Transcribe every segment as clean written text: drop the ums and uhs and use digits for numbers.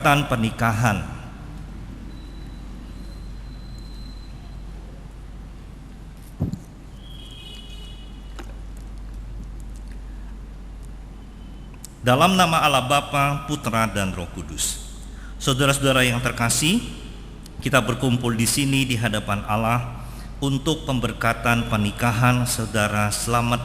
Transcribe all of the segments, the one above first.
Pernikahan. Dalam nama Allah Bapa, Putra dan Roh Kudus. Saudara-saudara yang terkasih, kita berkumpul di sini di hadapan Allah untuk pemberkatan pernikahan Saudara Slamet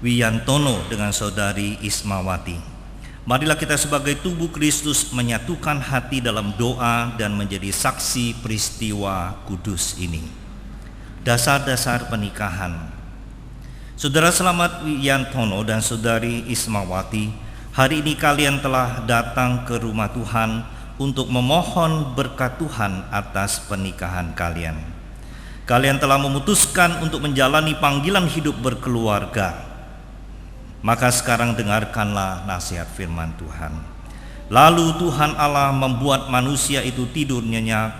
Wiyantono dengan Saudari Ismawati. Marilah kita sebagai tubuh Kristus menyatukan hati dalam doa dan menjadi saksi peristiwa kudus ini. Dasar-dasar pernikahan. Saudara Slamet Wiyantono dan Saudari Ismawati, hari ini kalian telah datang ke rumah Tuhan untuk memohon berkat Tuhan atas pernikahan kalian. Kalian telah memutuskan untuk menjalani panggilan hidup berkeluarga. Maka sekarang dengarkanlah nasihat firman Tuhan. Lalu Tuhan Allah membuat manusia itu tidur nyenyak.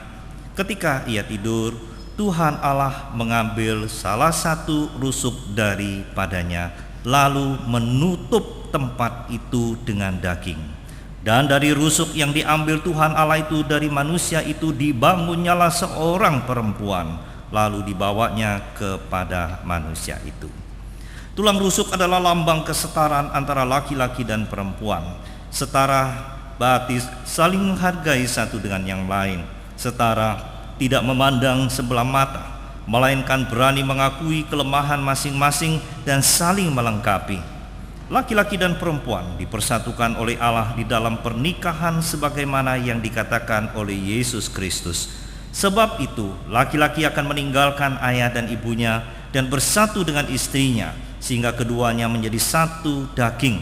Ketika ia tidur, Tuhan Allah mengambil salah satu rusuk daripadanya, lalu menutup tempat itu dengan daging. Dan dari rusuk yang diambil Tuhan Allah itu dari manusia itu dibangunnyalah seorang perempuan, lalu dibawanya kepada manusia itu. Tulang rusuk adalah lambang kesetaraan antara laki-laki dan perempuan. Setara berarti saling menghargai satu dengan yang lain. Setara tidak memandang sebelah mata, melainkan berani mengakui kelemahan masing-masing dan saling melengkapi. Laki-laki dan perempuan dipersatukan oleh Allah di dalam pernikahan sebagaimana yang dikatakan oleh Yesus Kristus. Sebab itu, laki-laki akan meninggalkan ayah dan ibunya dan bersatu dengan istrinya, sehingga keduanya menjadi satu daging.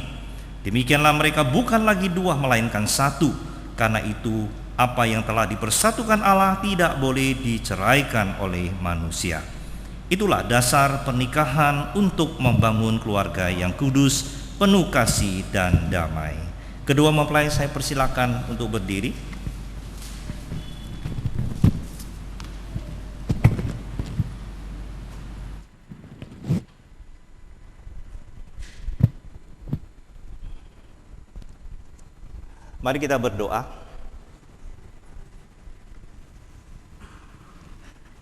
Demikianlah mereka bukan lagi dua melainkan satu. Karena itu apa yang telah dipersatukan Allah tidak boleh diceraikan oleh manusia. Itulah dasar pernikahan untuk membangun keluarga yang kudus, penuh kasih dan damai. Kedua mempelai saya persilakan untuk berdiri. Mari kita berdoa.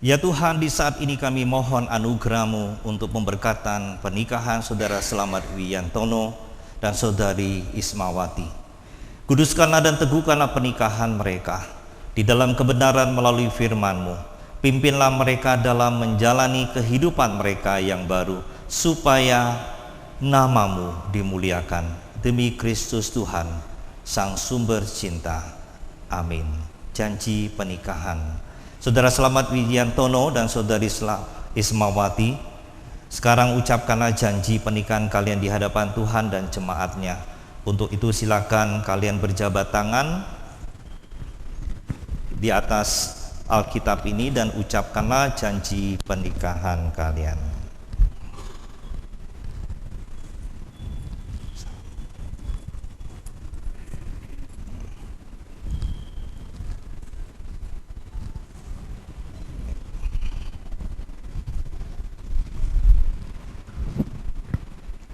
Ya Tuhan, di saat ini kami mohon anugerah-Mu untuk pemberkatan pernikahan Saudara Slamet Wiyantono dan Saudari Ismawati. Kuduskanlah dan teguhkanlah pernikahan mereka di dalam kebenaran melalui firman-Mu. Pimpinlah mereka dalam menjalani kehidupan mereka yang baru, supaya nama-Mu dimuliakan. Demi Kristus Tuhan, Sang Sumber Cinta. Amin. Janji pernikahan Saudara Slamet Wiyantono dan Saudari Ismawati, sekarang ucapkanlah janji pernikahan kalian di hadapan Tuhan dan jemaatnya. Untuk itu silakan kalian berjabat tangan di atas Alkitab ini dan ucapkanlah janji pernikahan kalian.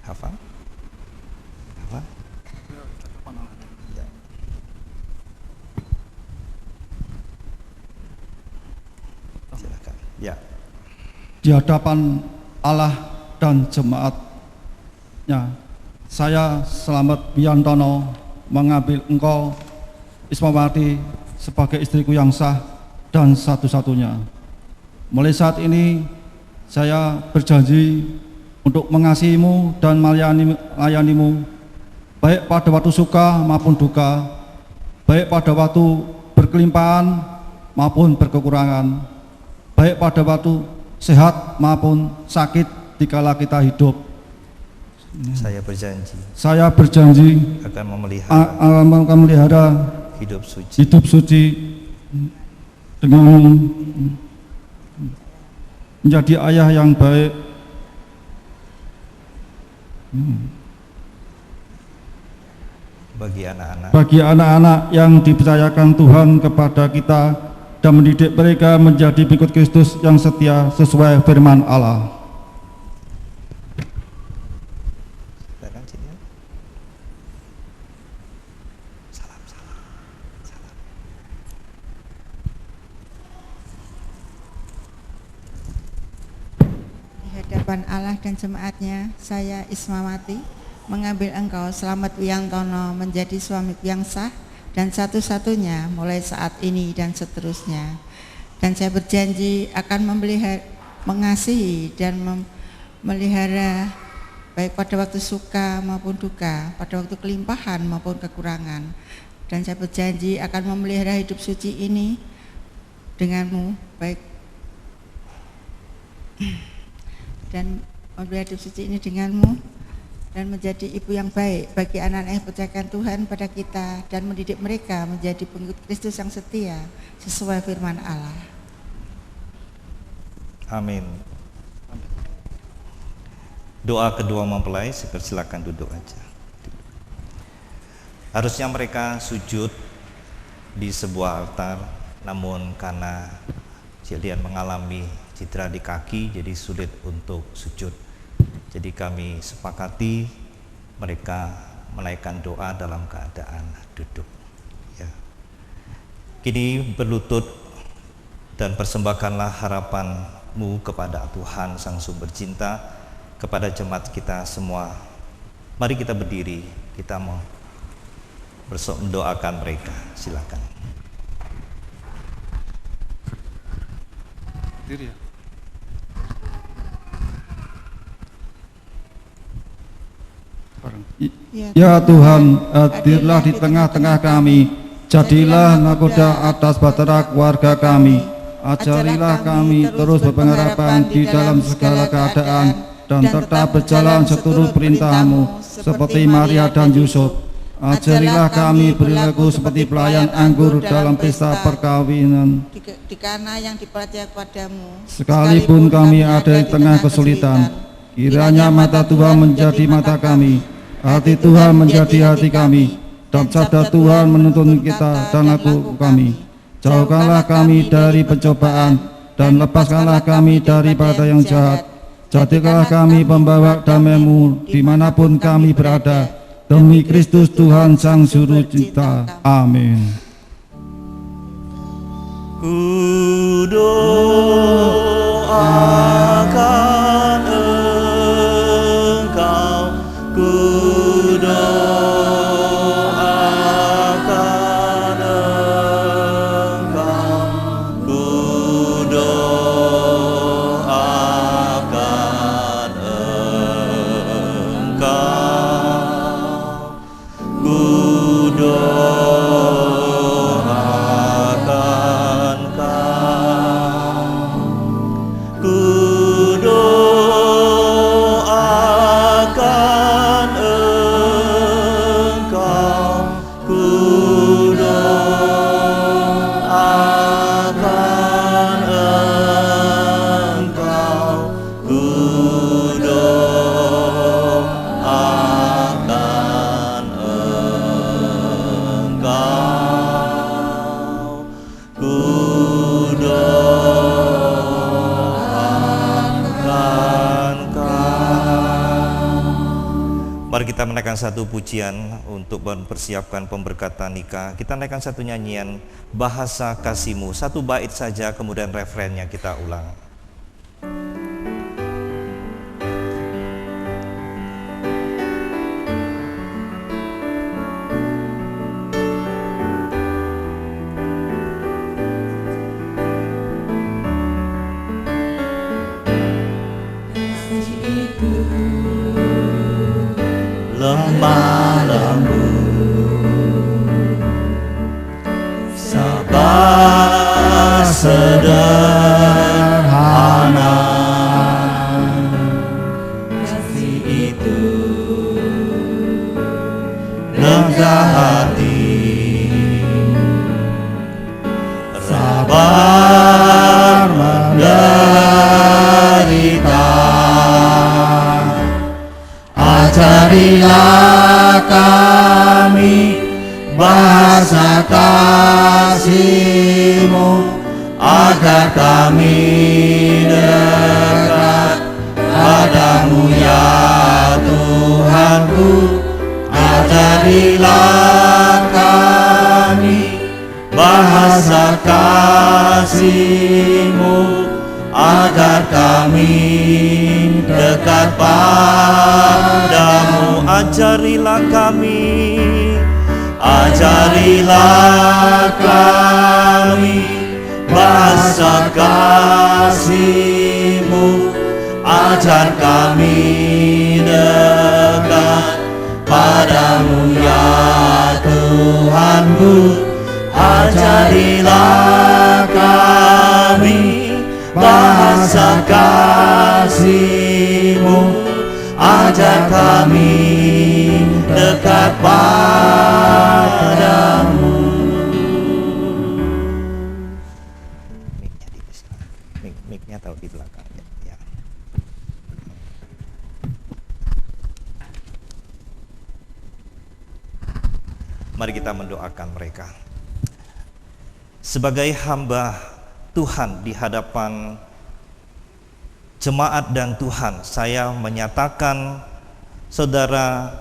Hafal? Hafal? Silakan. Ya. Di hadapan Allah dan jemaatnya, saya Slamet Wiyantono mengambil engkau Ismawati sebagai istriku yang sah dan satu-satunya. Mulai saat ini saya berjanji untuk mengasihimu dan melayanimu, baik pada waktu suka maupun duka, baik pada waktu berkelimpahan maupun berkekurangan, baik pada waktu sehat maupun sakit dikala kita hidup. Saya berjanji akan memelihara hidup suci dengan menjadi ayah yang baik, bagi anak-anak yang dipercayakan Tuhan kepada kita, dan mendidik mereka menjadi pengikut Kristus yang setia sesuai firman Allah. hadapan Allah dan jemaatnya, saya Ismawati mengambil engkau Slamet Wiyantono menjadi suamiku yang sah dan satu-satunya mulai saat ini dan seterusnya. Dan saya berjanji akan mengasihi dan memelihara baik pada waktu suka maupun duka, pada waktu kelimpahan maupun kekurangan. Dan saya berjanji akan memelihara hidup suci ini denganmu, baik dan memelihara hidup suci ini denganmu dan menjadi ibu yang baik bagi anak-anak yang percayakan Tuhan pada kita dan mendidik mereka menjadi pengikut Kristus yang setia sesuai firman Allah. Amin. Doa kedua mempelai, silakan duduk aja. Harusnya mereka sujud di sebuah altar, namun karena Jillian mengalami cedera di kaki jadi sulit untuk sujud. Jadi kami sepakati mereka menaikkan doa dalam keadaan duduk. Ya. Kini berlutut dan persembahkanlah harapanmu kepada Tuhan Sang Sumber Cinta, kepada jemaat kita semua. Mari kita berdiri, kita mau mendoakan mereka. Silakan. Diri ya. Ya Tuhan, hadirlah di tengah-tengah kami, jadilah nakoda atas bahtera keluarga kami, ajarilah kami terus berpengharapan di dalam segala keadaan dan tetap berjalan seturut perintah-Mu seperti Maria dan Yusuf. Ajarilah kami perilaku seperti pelayan anggur dalam pesta perkawinan. Di Kana yang dipercaya kepadamu, Sekalipun kami ada di tengah kesulitan, kiranya mata Tuhan menjadi mata kami, hati Tuhan menjadi hati kami, dan sabda Tuhan menuntun kita dan laku kami. Jauhkanlah kami dari pencobaan dan lepaskanlah kami daripada yang jahat. Jadikanlah kami pembawa damai-Mu dimanapun kami berada. Demi Kristus Tuhan Sang Juru Cinta. Amin. Ku doakan Engkau, ku doakan Engkau, ku doakan Engkau, ku doakan Engkau, ku doakan Engkau, ku doakan Engkau, ku doakan Engkau, ku doakan Engkau. Mari kita menaikkan satu pujian untuk mempersiapkan pemberkatan nikah. Kita naikkan satu nyanyian Bahasa Kasih-Mu, satu bait saja, kemudian refrennya kita ulang. Lemah lembut, sabar sederhana, kasih itu rendah hati, sabar menderita. Ajarilah kami bahasa kasih-Mu, agar kami dekat padamu ya Tuhanku. Ajarilah kami bahasa kasih-Mu, agar kami dekat padamu. Ajarilah kami bahasa kasih-Mu. Ajar kami dekat padamu ya Tuhanku. Ajarilah kami bahasa kasih-Mu. Ajar kami dekat padamu. Mic-nya taruh di belakang ya. Mari kita mendoakan mereka. Sebagai hamba Tuhan di hadapan jemaat dan Tuhan, saya menyatakan Saudara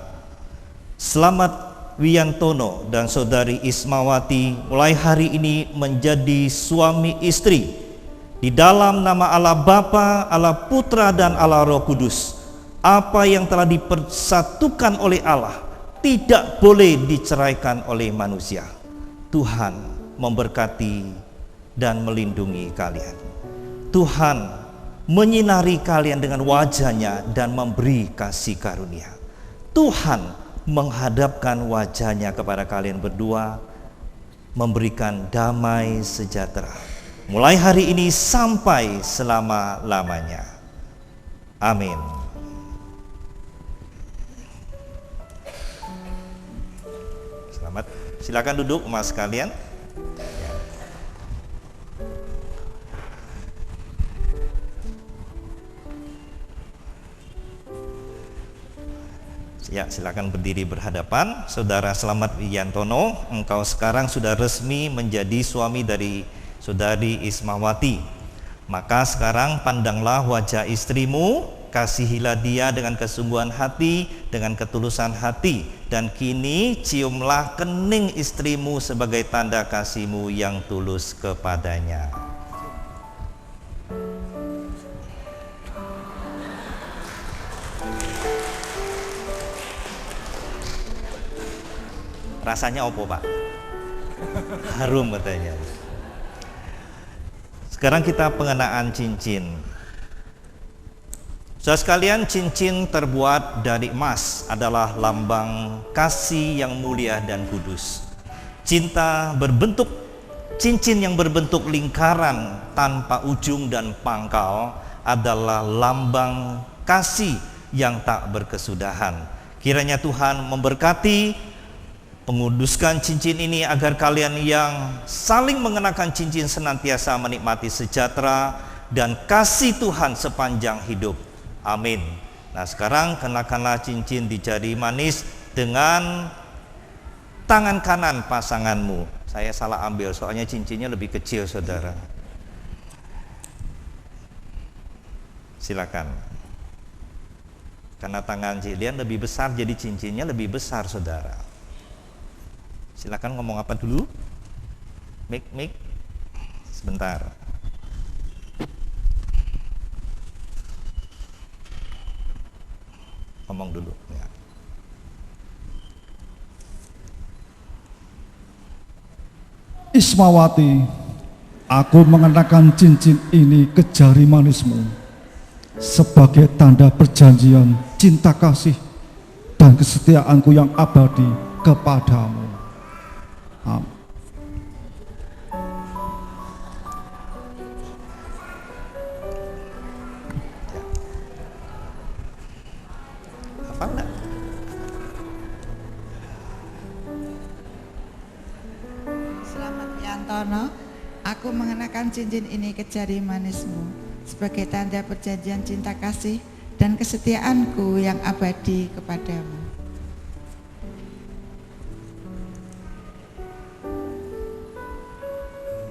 Slamet Wiyantono dan Saudari Ismawati mulai hari ini menjadi suami istri di dalam nama Allah Bapa, Allah Putra dan Allah Roh Kudus. Apa yang telah dipersatukan oleh Allah tidak boleh diceraikan oleh manusia. Tuhan memberkati dan melindungi kalian. Tuhan menyinari kalian dengan wajah-Nya dan memberi kasih karunia. Tuhan menghadapkan wajah-Nya kepada kalian berdua, memberikan damai sejahtera mulai hari ini sampai selama-lamanya. Amin. Selamat. Silakan duduk Mas sekalian. Ya, silakan berdiri berhadapan. Saudara Slamet Wiyantono, engkau sekarang sudah resmi menjadi suami dari Saudari Ismawati. Maka sekarang pandanglah wajah istrimu, kasihilah dia dengan kesungguhan hati, dengan ketulusan hati, dan kini ciumlah kening istrimu sebagai tanda kasihmu yang tulus kepadanya. Rasanya opo Pak? Harum katanya. Sekarang kita pengenaan cincin. Saudara sekalian, cincin terbuat dari emas adalah lambang kasih yang mulia dan kudus. Cincin yang berbentuk lingkaran tanpa ujung dan pangkal adalah lambang kasih yang tak berkesudahan. Kiranya Tuhan memberkati, menguduskan cincin ini agar kalian yang saling mengenakan cincin senantiasa menikmati sejahtera dan kasih Tuhan sepanjang hidup. Amin. Nah, sekarang kenakanlah cincin di jari manis dengan tangan kanan pasanganmu. Saya salah ambil soalnya cincinnya lebih kecil, saudara. Silakan. Karena tangan kalian lebih besar, jadi cincinnya lebih besar, saudara. Silakan ngomong apa dulu? Mik, sebentar. Ngomong dulu. Ya. Ismawati, aku mengenakan cincin ini ke jari manismu sebagai tanda perjanjian cinta kasih dan kesetiaanku yang abadi kepadamu. Amin. Apa enggak? Slamet Wiyantono, aku mengenakan cincin ini ke jari manismu sebagai tanda perjanjian cinta kasih dan kesetiaanku yang abadi kepadamu.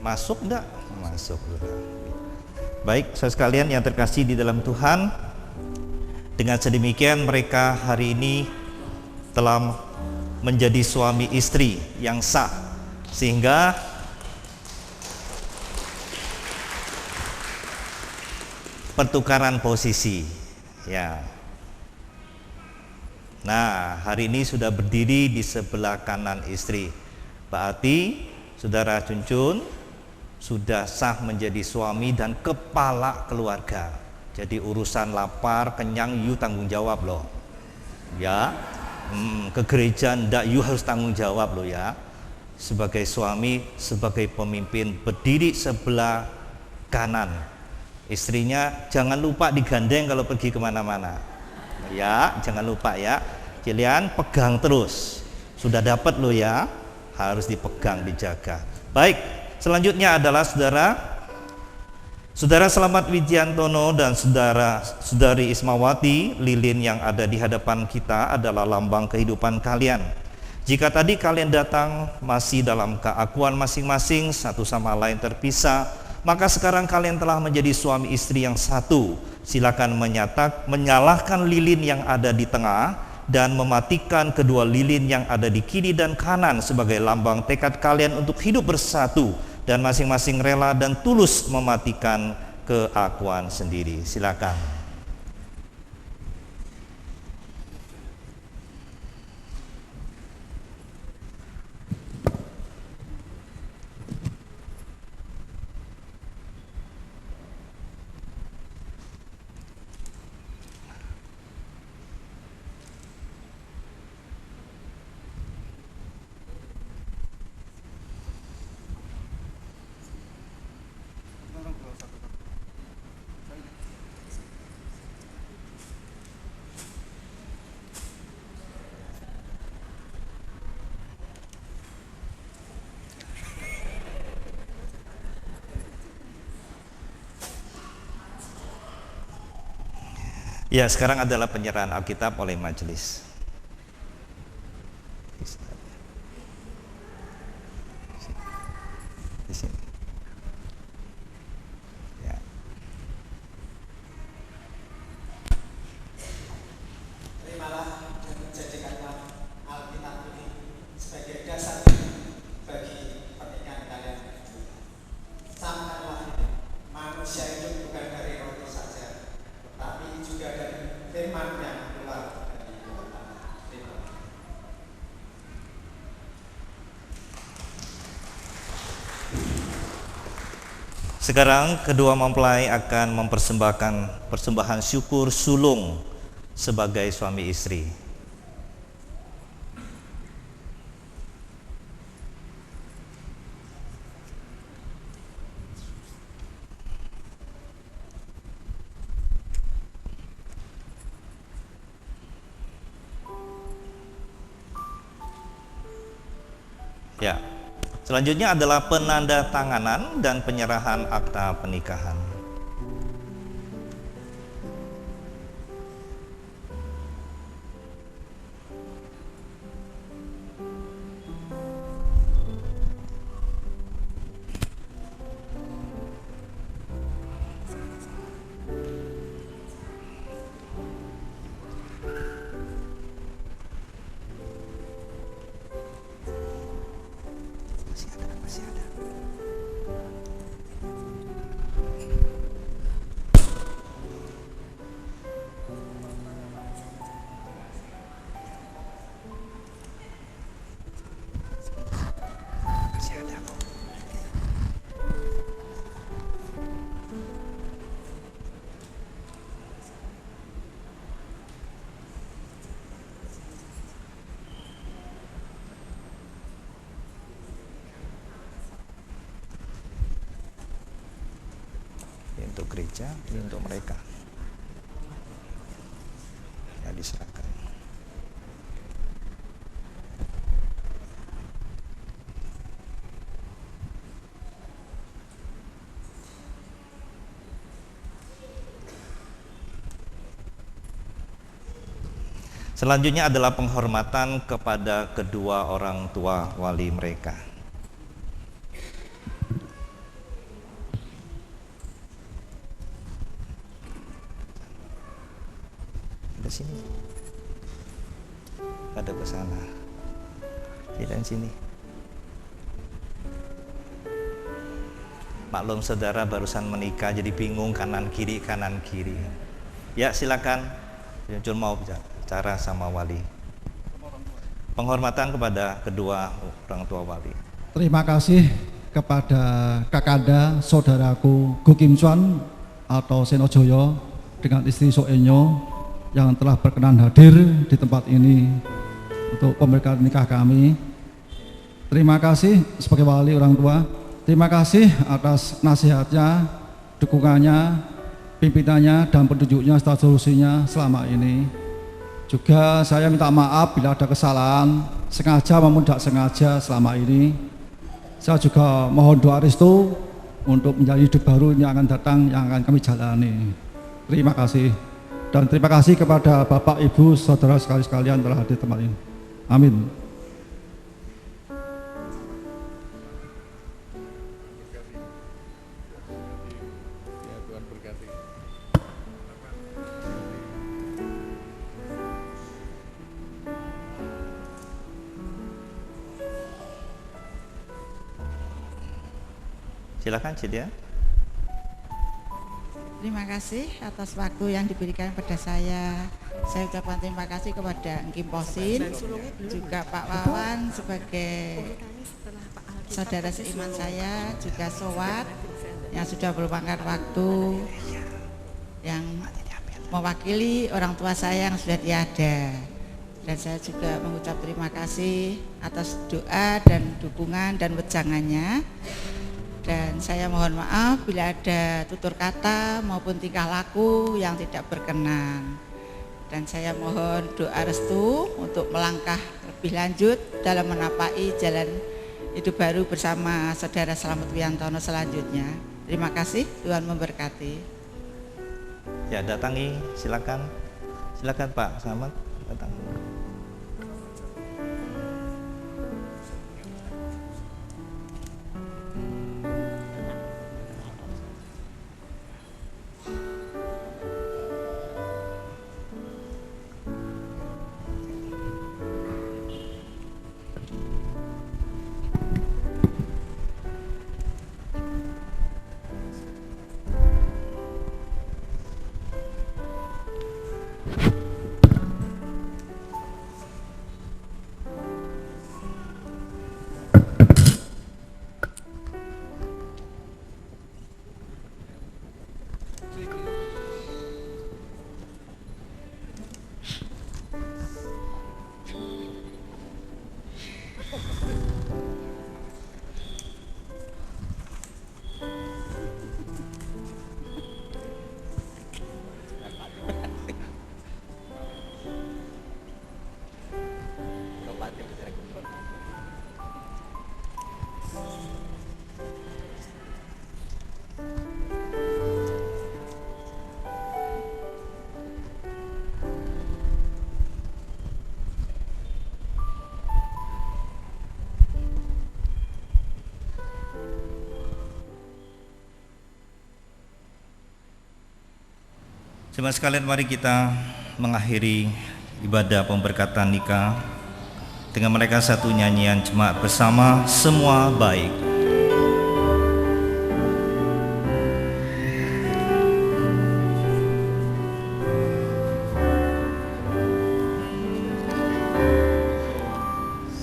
Masuk enggak? Masuk. Baik, saudara sekalian yang terkasih di dalam Tuhan, dengan sedemikian mereka hari ini telah menjadi suami istri yang sah, sehingga pertukaran posisi. Ya. Nah, hari ini sudah berdiri di sebelah kanan istri. Berarti saudara Cuncun sudah sah menjadi suami dan kepala keluarga. Jadi urusan lapar, kenyang, you tanggung jawab loh. Ya, ke gereja ndak, you harus tanggung jawab loh ya. Sebagai suami, sebagai pemimpin, berdiri sebelah kanan istrinya. Jangan lupa digandeng kalau pergi kemana-mana. Ya, jangan lupa ya. Kalian pegang terus. Sudah dapat loh ya. Harus dipegang, dijaga. Baik, selanjutnya adalah Saudara Slamet Wijiantono dan Saudari Ismawati. Lilin yang ada di hadapan kita adalah lambang kehidupan kalian. Jika tadi kalian datang masih dalam keakuan masing-masing, satu sama lain terpisah, maka sekarang kalian telah menjadi suami istri yang satu. Silakan menyalahkan lilin yang ada di tengah dan mematikan kedua lilin yang ada di kiri dan kanan sebagai lambang tekad kalian untuk hidup bersatu dan masing-masing rela dan tulus mematikan keakuan sendiri. Silakan. Ya, sekarang adalah penyerahan Alkitab oleh majelis. Di sini. Ya. Terimalah dan jadikanlah Alkitab ini sebagai dasar bagi pernikahan kalian. Camkanlah manusia hidup bukan dari roti saja, tetapi juga dari firman yang keluar dari mulut Allah. Terima kasih. Sekarang kedua mempelai akan mempersembahkan persembahan syukur sulung sebagai suami istri. Ya. Selanjutnya adalah penandatanganan dan penyerahan akta pernikahan. Masih ada. Untuk gereja, ini untuk mereka. Ya, diserahkan. Selanjutnya adalah penghormatan kepada kedua orang tua wali mereka. Ke sini, ada ke sana, dan sini. Maklum saudara barusan menikah jadi bingung kanan kiri. Ya silakan, Cun mau bicara sama wali. Penghormatan kepada kedua orang tua wali. Terima kasih kepada kakanda saudaraku Go Kim Chuan atau Senojoyo dengan istri Soenyo yang telah berkenan hadir di tempat ini untuk pemberkatan nikah kami. Terima kasih sebagai wali orang tua. Terima kasih atas nasihatnya, dukungannya, pimpinannya dan petunjuknya serta solusinya selama ini. Juga saya minta maaf bila ada kesalahan sengaja maupun tidak sengaja selama ini. Saya juga mohon doa restu untuk menjalani hidup baru yang akan datang, yang akan kami jalani. Terima kasih. Dan terima kasih kepada Bapak, Ibu, Saudara sekalian telah hadir di tempat ini. Amin. Silakan Cidia. Terima kasih atas waktu yang diberikan pada saya. Saya ucapkan terima kasih kepada Kim Posin, juga Pak Wawan sebagai saudara seiman saya, juga Sowat yang sudah meluangkan waktu yang mewakili orang tua saya yang sudah tiada. Dan saya juga mengucap terima kasih atas doa dan dukungan dan wejangannya. Dan saya mohon maaf bila ada tutur kata maupun tingkah laku yang tidak berkenan. Dan saya mohon doa restu untuk melangkah lebih lanjut dalam menapai jalan hidup baru bersama Saudara Slamet Wiantono selanjutnya. Terima kasih, Tuhan memberkati. Ya, datangi, silakan. Silakan Pak Slamet, datang. Jemaat sekalian, mari kita mengakhiri ibadah pemberkatan nikah dengan mereka satu nyanyian jemaat bersama, Semua Baik.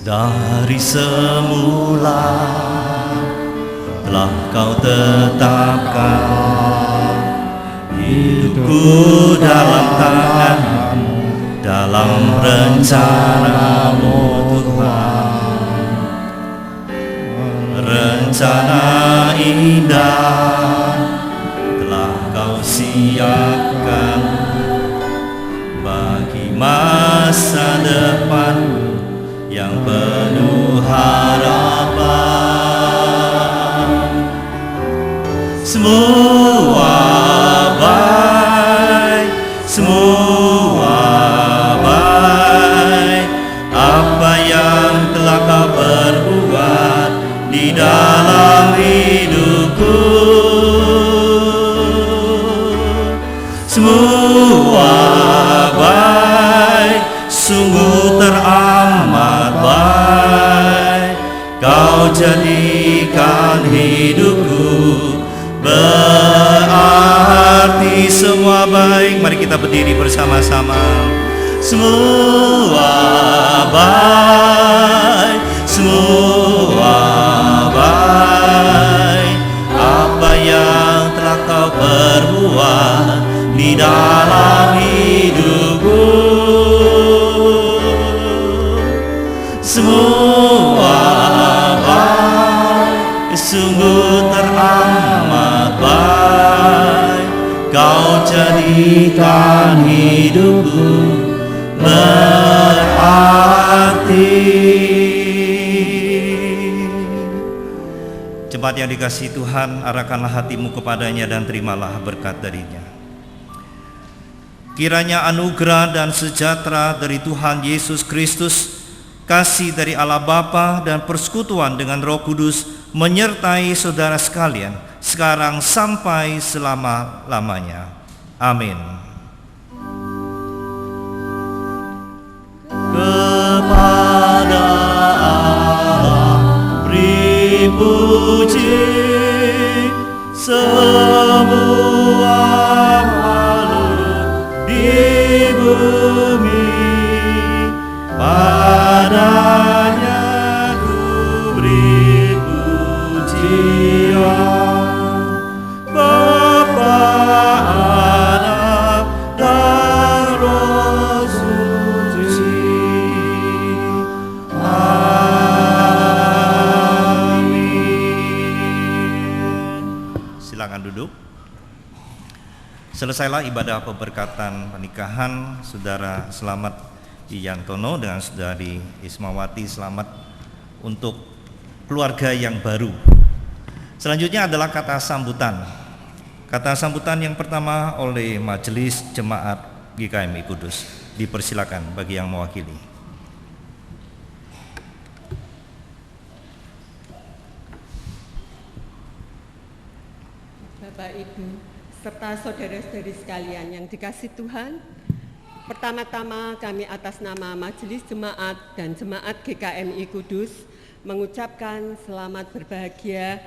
Dari semula telah kau tetapkan hidupku dalam tangan-Mu, dalam rencana-Mu Tuhan. Rencana indah telah kau siapkan bagi masa depan yang penuh harapan. Semua baik, semua baik, apa yang telah kau perbuat di dalam hidupku. Semua baik, sungguh teramat baik, kau jadikan hidupku berarti semua baik. Mari kita berdiri bersama-sama. Semua baik, semua baik. Apa yang telah kau perbuat di dalam hidupku, semua baik, sungguh teramat baik. Kau jadikan hidupku berarti. Jemaat yang dikasihi Tuhan, arahkanlah hatimu kepadanya dan terimalah berkat darinya. Kiranya anugerah dan sejahtera dari Tuhan Yesus Kristus, kasih dari Allah Bapa dan persekutuan dengan Roh Kudus menyertai saudara sekalian sekarang sampai selama-lamanya. Amin. Kepada Allah beri puji, semua makhluk di bumi, padanya ku beri pujian. Bapa, Anak, dan Roh Suci. Silakan duduk. Selesailah ibadah pemberkatan pernikahan Saudara Slamet Wiyantono dengan Saudari Ismawati. Selamat untuk keluarga yang baru. Selanjutnya adalah kata sambutan. Kata sambutan yang pertama oleh Majelis Jemaat GKMI Kudus. Dipersilakan bagi yang mewakili. Bapak, Ibu, serta saudara-saudari sekalian yang dikasihi Tuhan, pertama-tama kami atas nama Majelis Jemaat dan Jemaat GKMI Kudus mengucapkan selamat berbahagia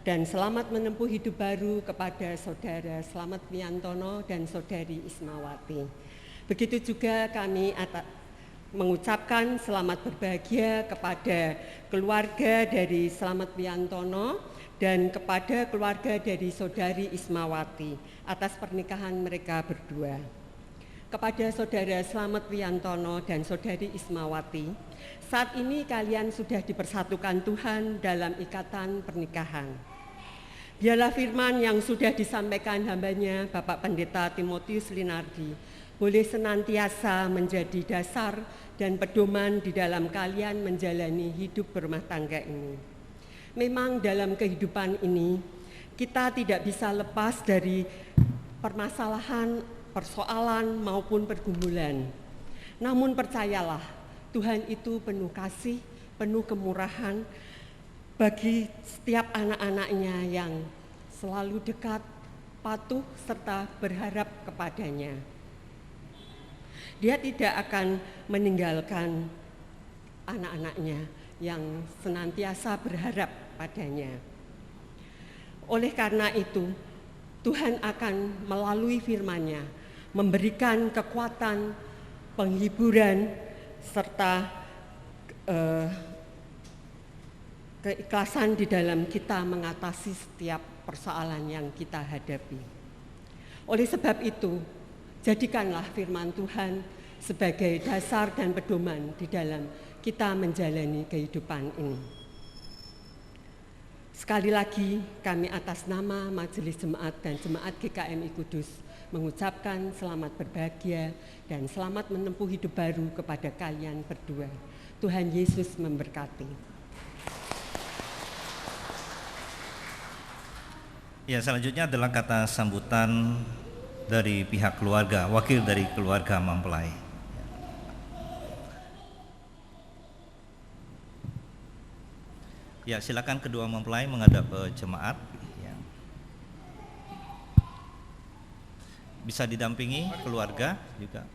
dan selamat menempuh hidup baru kepada Saudara Slamet Wiyantono dan Saudari Ismawati. Begitu juga kami mengucapkan selamat berbahagia kepada keluarga dari Slamet Wiyantono dan kepada keluarga dari Saudari Ismawati atas pernikahan mereka berdua. Kepada Saudara Slamet Wiyantono dan Saudari Ismawati, saat ini kalian sudah dipersatukan Tuhan dalam ikatan pernikahan. Biarlah firman yang sudah disampaikan hambanya Bapak Pendeta Timotius Linardi boleh senantiasa menjadi dasar dan pedoman di dalam kalian menjalani hidup berumah tangga ini. Memang dalam kehidupan ini kita tidak bisa lepas dari permasalahan, persoalan maupun pergumulan. Namun percayalah, Tuhan itu penuh kasih, penuh kemurahan bagi setiap anak-anaknya yang selalu dekat, patuh, serta berharap kepadanya. Dia tidak akan meninggalkan anak-anaknya yang senantiasa berharap padanya. Oleh karena itu, Tuhan akan melalui firman-Nya memberikan kekuatan, penghiburan, serta keikhlasan di dalam kita mengatasi setiap persoalan yang kita hadapi. Oleh sebab itu, jadikanlah firman Tuhan sebagai dasar dan pedoman di dalam kita menjalani kehidupan ini. Sekali lagi, kami atas nama Majelis Jemaat dan Jemaat GKMI Kudus mengucapkan selamat berbahagia dan selamat menempuh hidup baru kepada kalian berdua. Tuhan Yesus memberkati. Ya, selanjutnya adalah kata sambutan dari pihak keluarga, wakil dari keluarga mempelai. Ya, silakan kedua mempelai menghadap jemaat. Ya. Bisa didampingi keluarga juga.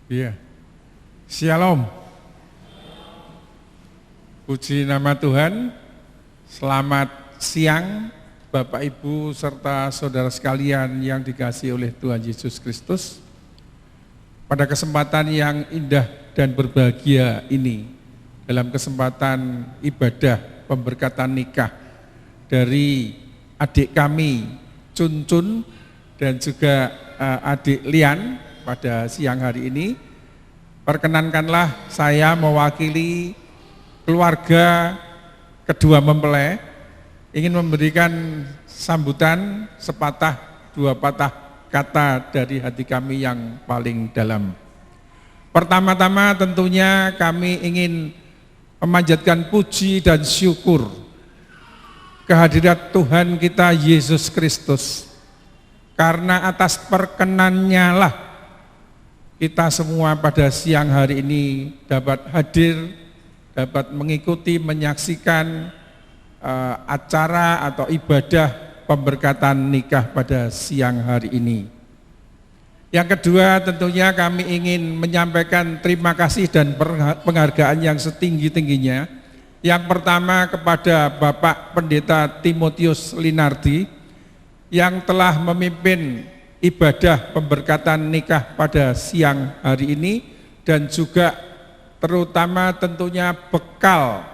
Iya. Shalom. Puji nama Tuhan. Selamat siang Bapak Ibu serta saudara sekalian yang dikasihi oleh Tuhan Yesus Kristus. Pada kesempatan yang indah dan berbahagia ini, dalam kesempatan ibadah pemberkatan nikah dari adik kami Cun Cun dan juga adik Lian pada siang hari ini, perkenankanlah saya mewakili keluarga kedua mempelai ingin memberikan sambutan sepatah dua patah kata dari hati kami yang paling dalam. Pertama-tama tentunya kami ingin memanjatkan puji dan syukur kehadirat Tuhan kita Yesus Kristus, karena atas perkenannya lah kita semua pada siang hari ini dapat hadir, dapat mengikuti, menyaksikan acara atau ibadah pemberkatan nikah pada siang hari ini. Yang kedua, tentunya kami ingin menyampaikan terima kasih dan penghargaan yang setinggi-tingginya. Yang pertama kepada Bapak Pendeta Timotius Linardi yang telah memimpin ibadah pemberkatan nikah pada siang hari ini, dan juga terutama tentunya bekal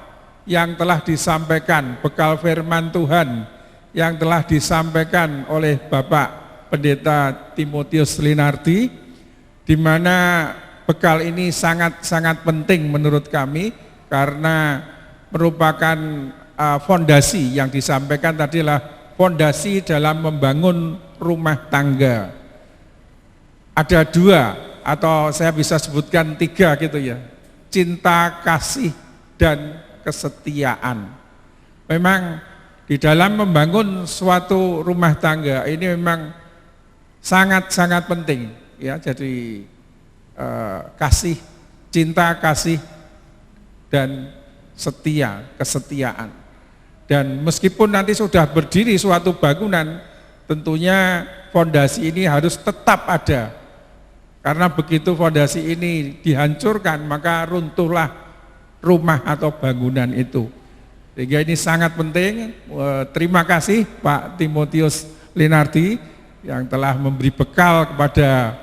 yang telah disampaikan, bekal firman Tuhan yang telah disampaikan oleh Bapak Pendeta Timotius Linardi, di mana bekal ini sangat-sangat penting menurut kami karena merupakan fondasi yang disampaikan tadi adalah fondasi dalam membangun rumah tangga. Ada dua atau saya bisa sebutkan tiga gitu ya, cinta, kasih, dan kesetiaan. Memang di dalam membangun suatu rumah tangga ini memang sangat-sangat penting ya. Jadi kasih, cinta, kasih, dan setia, kesetiaan. Dan meskipun nanti sudah berdiri suatu bangunan, tentunya fondasi ini harus tetap ada. Karena begitu fondasi ini dihancurkan, maka runtuhlah rumah atau bangunan itu. Sehingga ini sangat penting. Terima kasih Pak Timotius Linardi yang telah memberi bekal kepada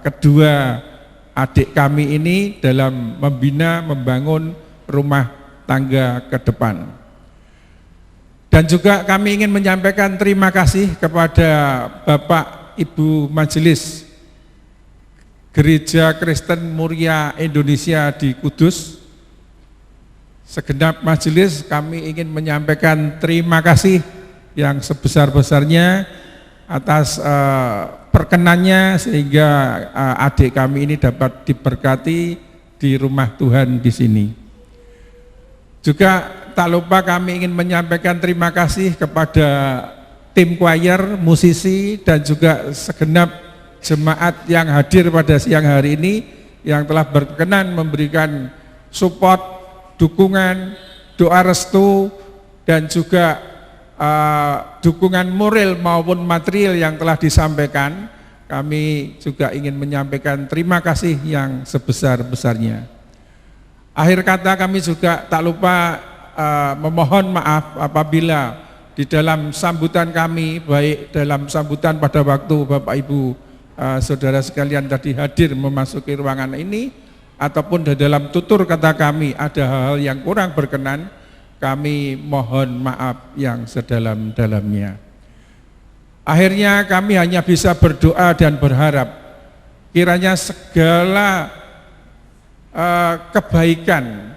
kedua adik kami ini dalam membina, membangun rumah tangga ke depan. Dan juga kami ingin menyampaikan terima kasih kepada Bapak Ibu Majelis Gereja Kristen Muria Indonesia di Kudus. Segenap majelis kami ingin menyampaikan terima kasih yang sebesar-besarnya atas perkenannya sehingga adik kami ini dapat diberkati di rumah Tuhan di sini. Juga tak lupa kami ingin menyampaikan terima kasih kepada tim choir, musisi, dan juga segenap jemaat yang hadir pada siang hari ini yang telah berkenan memberikan support, dukungan, doa restu, dan juga dukungan moral maupun material yang telah disampaikan. Kami juga ingin menyampaikan terima kasih yang sebesar-besarnya. Akhir kata kami juga tak lupa memohon maaf apabila di dalam sambutan kami, baik dalam sambutan pada waktu Bapak Ibu saudara sekalian tadi hadir memasuki ruangan ini, ataupun di dalam tutur kata kami ada hal yang kurang berkenan, kami mohon maaf yang sedalam-dalamnya. Akhirnya kami hanya bisa berdoa dan berharap kiranya segala kebaikan,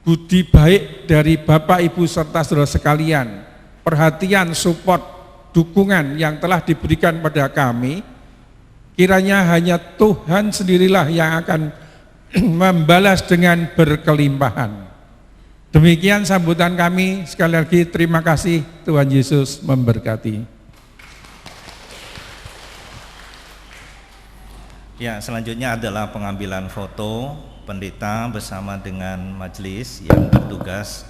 budi baik dari Bapak Ibu serta saudara sekalian, perhatian, support, dukungan yang telah diberikan pada kami, kiranya hanya Tuhan sendirilah yang akan membalas dengan berkelimpahan. Demikian sambutan kami. Sekali lagi terima kasih. Tuhan Yesus memberkati. Ya, selanjutnya adalah pengambilan foto pendeta bersama dengan majelis yang bertugas